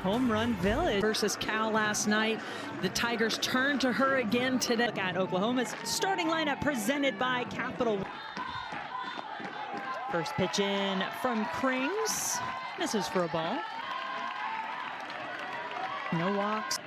Home Run Village versus Cal last night. The Tigers turn to her again today. Look at Oklahoma's starting lineup presented by Capital. First pitch in from Krings. This is for a ball. No walks.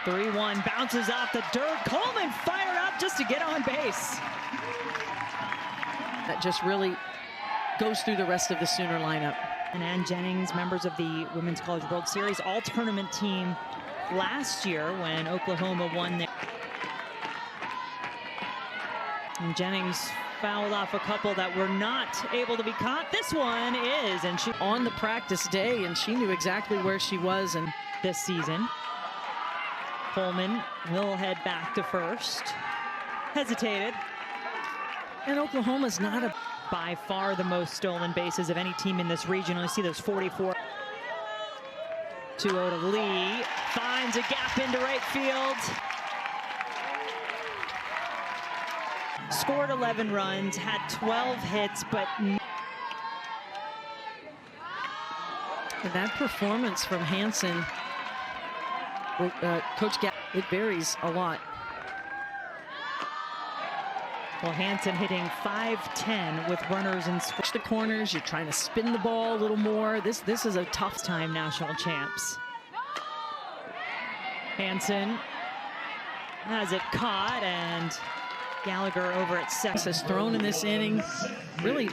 3-1 bounces off the dirt. Coleman fired up just to get on base. That just really goes through the rest of the Sooner lineup. And Jennings, members of the Women's College World Series all-tournament team last year when Oklahoma won there. And Jennings fouled off a couple that were not able to be caught. This one is, and she on the practice day, and she knew exactly where she was and this season. Coleman will head back to first. Hesitated. And Oklahoma's not a by far the most stolen bases of any team in this region. You see those 44. 2-0 to Lee. Finds a gap into right field. Scored 11 runs, had 12 hits, but and that performance from Hansen, Coach Gap, it varies a lot. Well, Hansen hitting .510 with runners in the corners. You're trying to spin the ball a little more. This is a tough time national champs. Hansen has it caught, and Gallagher over at second. Has thrown in this inning. Really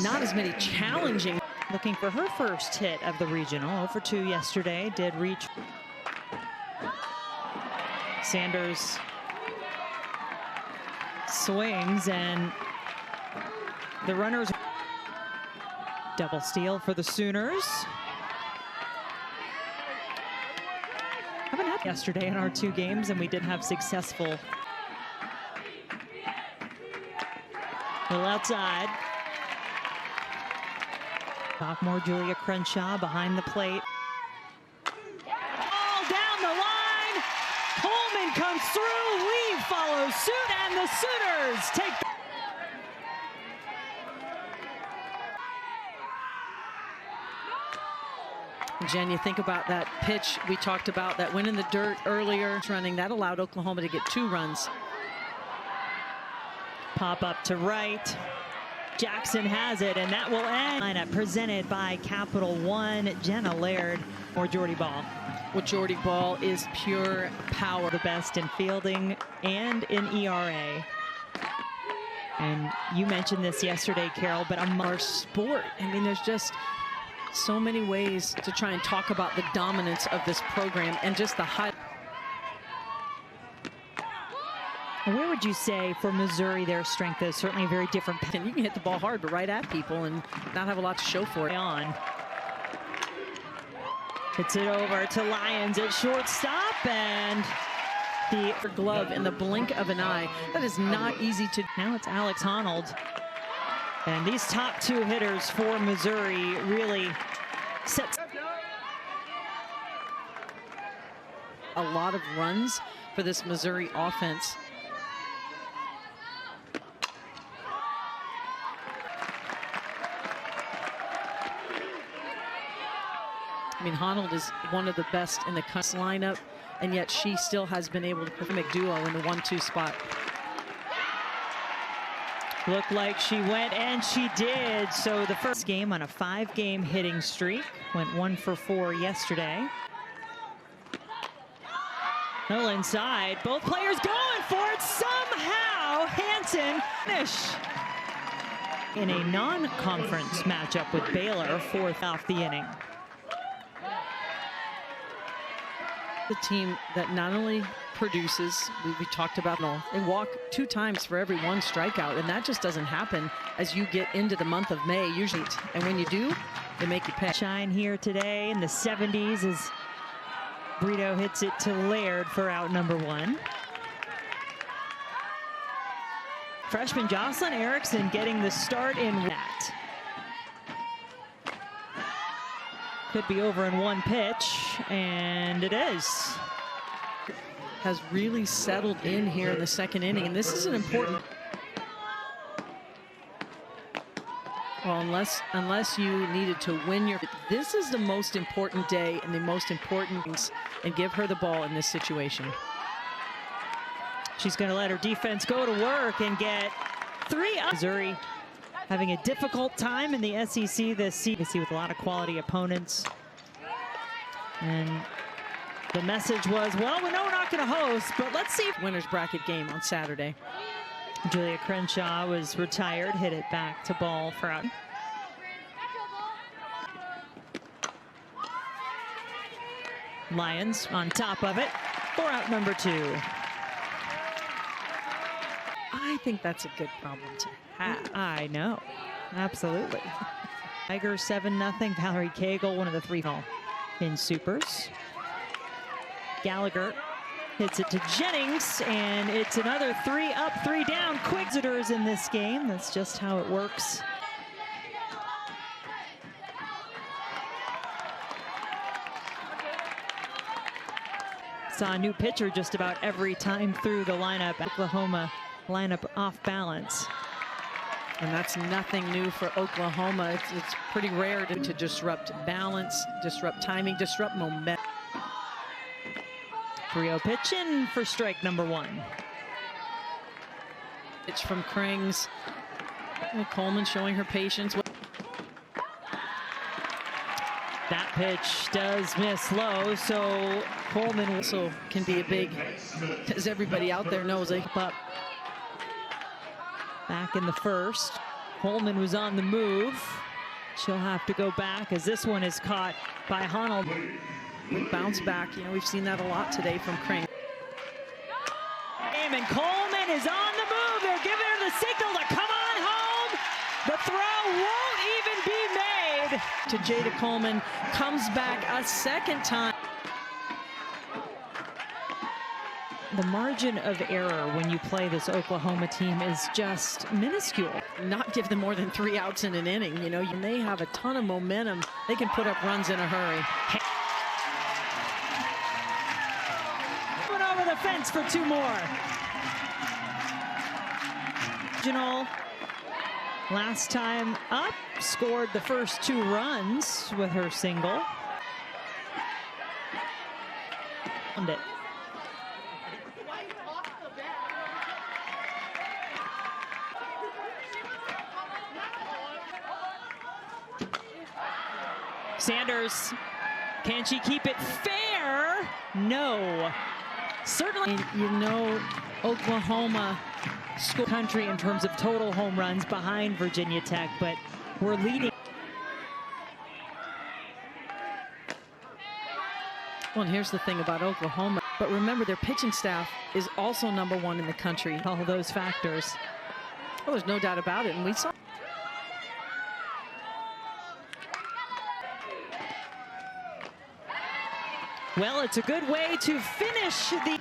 not as many challenging. Looking for her first hit of the regional. 0 for 2 yesterday. Did reach. Sanders swings, and the runners. Double steal for the Sooners. Haven't had yesterday in our 2 games, and we did have successful. A little outside. Sophomore Julia Crenshaw behind the plate. All down the line. Coleman comes through. Lee follows suit, and the Sooners take. Jen, you think about that pitch we talked about that went in the dirt earlier. Running that allowed Oklahoma to get 2 runs. Pop up to right. Jackson has it, and that will end. Lineup presented by Capital One. Jenna Laird or Jordy Ball. Well, Jordy Ball is pure power. The best in fielding and in ERA. And you mentioned this yesterday, Carol, but our sport. I mean, there's just so many ways to try and talk about the dominance of this program and just the high. Where would you say for Missouri their strength is? Certainly a very different. And you can hit the ball hard, but right at people and not have a lot to show for it. On. Hits it over to Lyons at shortstop, and the glove in the blink of an eye. That is not easy to. Now it's Alex Honnold. And these top 2 hitters for Missouri really sets a lot of runs for this Missouri offense. I mean, Honnold is one of the best in the lineup, and yet she still has been able to perform duo in the 1-2 spot. Looked like she went, and she did. So the first game on a 5-game hitting streak. Went 1 for 4 yesterday. Well, inside. Both players going for it. Somehow, Hansen finish. In a non-conference matchup with Baylor, 4th off the inning. The team that not only produces, we talked about, they walk 2 times for every 1 strikeout, and that just doesn't happen as you get into the month of May usually, and when you do, they make you pay. Shine here today in the 70s as Brito hits it to Laird for out number 1. Freshman Jocelyn Erickson getting the start in that. Could be over in 1 pitch, and it is. Has really settled in here in the 2nd inning, and this is an important. Well, unless you needed to win your, this is the most important day and the most important things, and give her the ball in this situation. She's going to let her defense go to work and get 3 up. Missouri having a difficult time in the SEC this season with a lot of quality opponents. And the message was, well, we know we're not going to host, but let's see. Winners bracket game on Saturday. Julia Crenshaw was retired, hit it back to ball for out. Lions on top of it for out number 2. I think that's a good problem to have. I know, absolutely. Tigers 7-0. Valerie Cagle, one of the 3 in supers. Gallagher hits it to Jennings, and it's another 3 up, 3 down. Quick visitors in this game. That's just how it works. Saw a new pitcher just about every time through the lineup. Oklahoma lineup off balance. And that's nothing new for Oklahoma. It's pretty rare to disrupt balance, disrupt timing, disrupt momentum. 3-0 pitch in for strike number 1. Pitch from Krings. Coleman showing her patience. That pitch does miss low, so Coleman also can be a big, as everybody out there knows, up. Back in the first, Coleman was on the move. She'll have to go back as this one is caught by Honnold. Bounce back, you know, we've seen that a lot today from Crane. And Coleman is on the move. They're giving her the signal to come on home. The throw won't even be made. To Jada Coleman, comes back a second time. The margin of error when you play this Oklahoma team is just minuscule. Not give them more than 3 outs in an inning. You know, you may have a ton of momentum. They can put up runs in a hurry. Went over the fence for 2 more. Regional, last time up, scored the first 2 runs with her single. Found it. Sanders, can she keep it fair? No. Certainly, you know, Oklahoma school country in terms of total home runs behind Virginia Tech, but we're leading. Well, and here's the thing about Oklahoma, but remember their pitching staff is also #1 in the country. All those factors. Well, there's no doubt about it, and we saw. Well, it's a good way to finish the.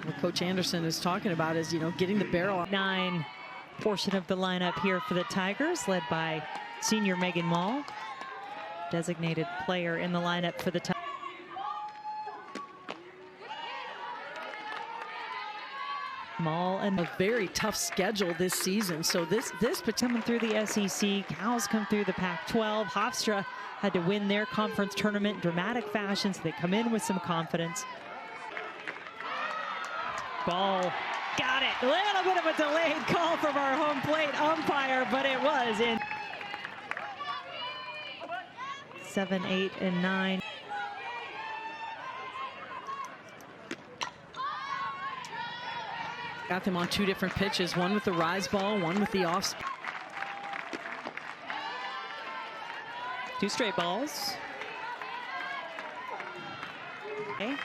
What Coach Anderson is talking about is, you know, getting the barrel. 9 portion of the lineup here for the Tigers, led by senior Megan Mall, designated player in the lineup for the Tigers. Mall and a very tough schedule this season. So this coming through the SEC, Cows come through the Pac-12. Hofstra had to win their conference tournament in dramatic fashion, so they come in with some confidence. Ball, got it. A little bit of a delayed call from our home plate umpire, but it was in. 7, 8, and 9. Got them on 2 different pitches, one with the rise ball, one with the off. 2 straight balls. Okay.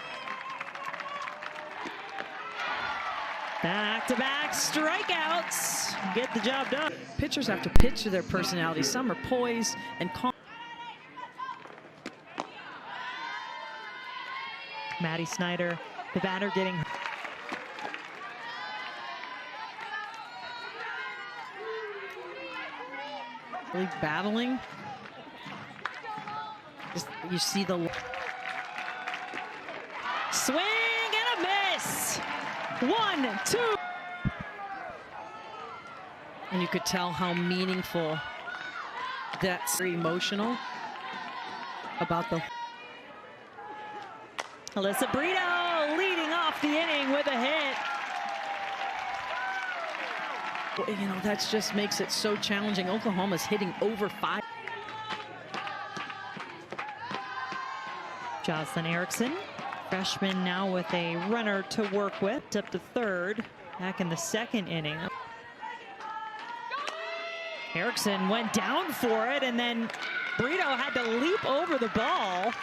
Back-to-back strikeouts. Get the job done. Pitchers have to pitch to their personality. Some are poised and calm. Maddie Snyder, the batter, getting. Really battling. Just, you see the swing and a miss. 1, 2. And you could tell how meaningful That's very emotional about the. Alyssa Brito leading off the inning with a hit. You know, that just makes it so challenging. Oklahoma's hitting over 5. Jocelyn Erickson, freshman, now with a runner to work with, up to third, back in the second inning. Erickson went down for it, and then Brito had to leap over the ball.